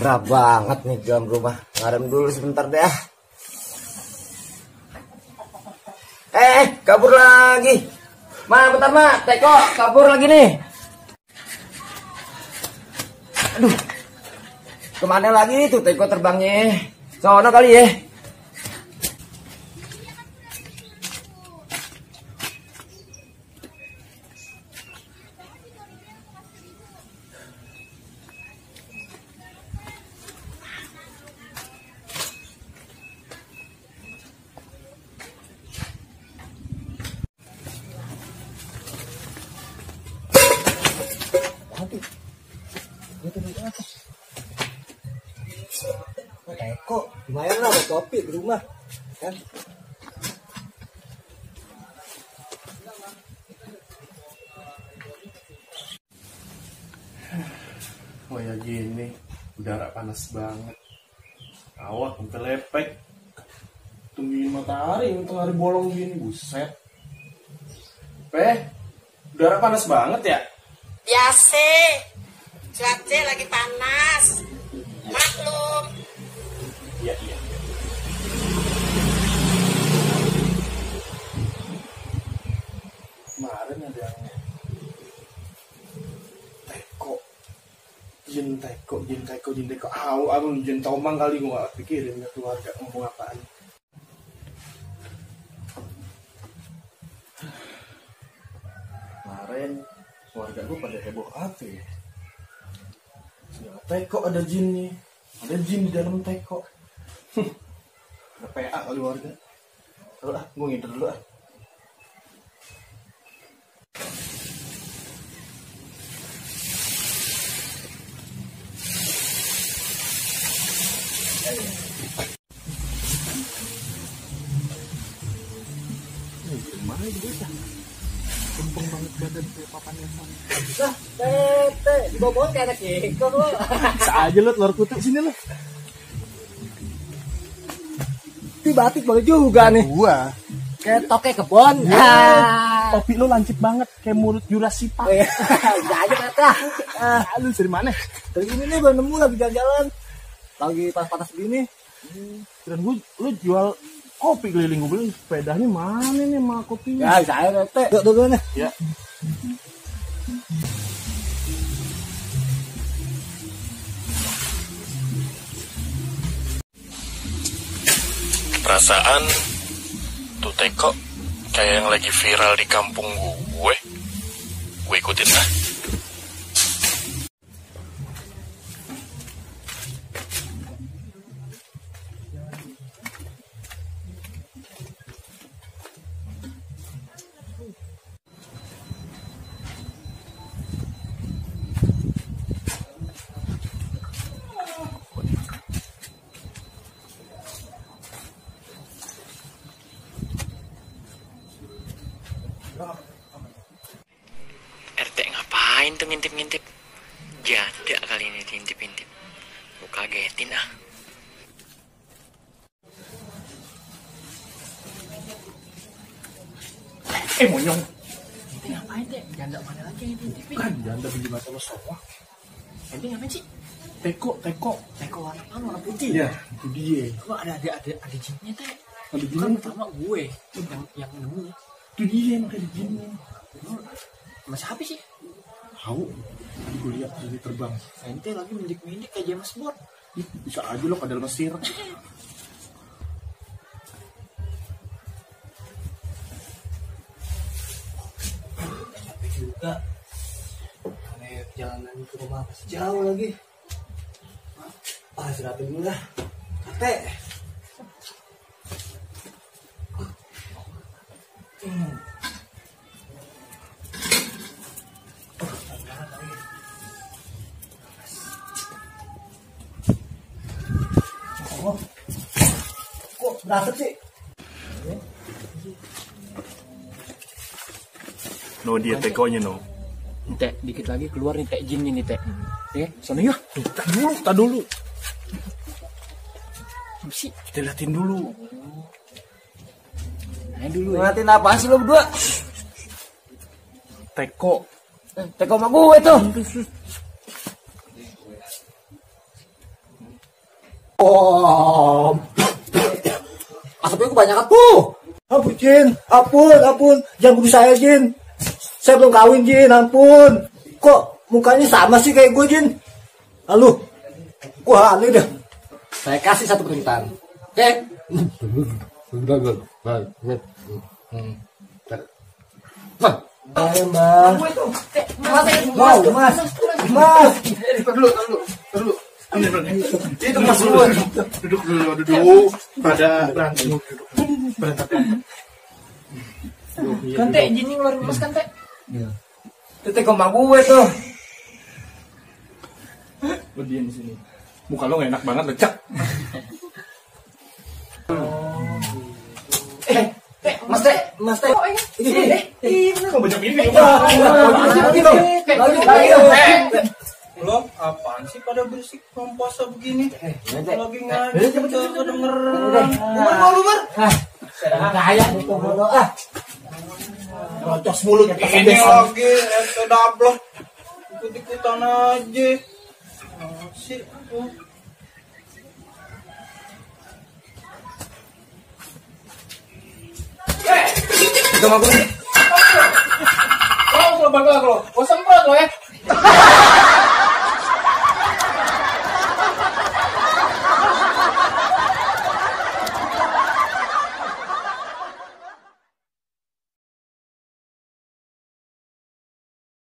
Gerah banget nih dalam rumah. Ngadem dulu sebentar deh. Kabur lagi. Bentar Teko kabur lagi nih. Aduh. Kemana lagi tuh Teko terbangnya? Sono kali ya. Teko, lumayan lah buat kopi di rumah, kan? Kayak gini, udara panas banget. Awak sampai lepek. Tungguin matahari bolong gini, buset. Udara panas banget ya? Biasa, cuaca lagi panas. Maklum. Iya. Kemarin ada yang jin teko. Aku jin tomang kali gue gak pikirin ke keluarga ngomong apaan. Kemarin keluarga gue pada heboh apa ya? Teko ada jinnya. Ada jin di dalam teko. Ada PA kali warga. Aduh gue ngider dulu . Gimana bisa? Kempeng banget badan kayak papannya sana. Tete, dibawa kayak anak Teko lo. Bisa aja lo telur kutuk sini lo. Ini batik bagus juga nih. Gua. Kayak toke kebon. Topi lo lancip banget kayak mulut Jurassic Park. Udah aja kata. Lu dari mana? Dari ini nih baru nemu lagi jalan-jalan. Lagi panas-panas begini. Dan lu jual kopi keliling, gue bilang sepedanya mana nih sama kopinya? Ya saya Tete. Duduk nih. Ya. Perasaan tuh Teko kayak yang lagi viral di kampung gue. Gue ikutin lah. RT ngapain tuh ngintip-ngintip? Janda kali ini diintip-intip. Gue kagetin ah. Monyong. Ente ngapain teh? Janda mana lagi yang diintipin? Kan janda beli mata lo soak. Ente ngapain sih? Teko. Teko warna putih. Iya, itu dia. Kok ada jinnya teh? Ada Bukan jinnya. pertama gue yang nemu. Itu dia yang ada jinnya. Mas siapa sih? Tahu. Tadi gue lihat ini terbang. Ente lagi mendik-mendik kayak James Bond. Bisa aja lo kadal Mesir. Juga. Perjalanan ke rumah masih jauh lagi. Istirahatin dulu lah. Tete. Kok berasap sih? No dia tekonya no. Teh, dikit lagi keluar nih teh jinnya nih teh. Ya, sana yuk. Tak dulu. Apa sih? Kita liatin dulu. Ayo dulu ya. Ngeliatin apa sih lo berdua? Teko. Teko sama gue tuh. Oh. Asapnya kebanyakan tuh. Ampun Jin, ampun, jangan bunuh saya Jin. Saya belum kawin Jin, ampun. Kok mukanya sama sih kayak gue Jin? Lalu, gua aneh dah. Saya kasih satu permintaan. Oke? Ayo mas. Mau mas. Dulu. Itu mas dulu. Duduk. Pada berantem. Kan teh Jin ngeluarin emas kan teh. Itu teh kembang gue tuh. Lo diam di sini. Muka lo gak enak banget lecak. Mas teh. Kok banyak ini? Lo apaan sih pada berisik puasa begini? Lagi ngaji kedengeran. Lu bar. Kayak itu bodoh ah. Ngocos mulut. Ini lagi ente dablok. Ikut-ikutan aja. Sih. Itu mah gue. Lo balik lo. Gua semprot lo ya.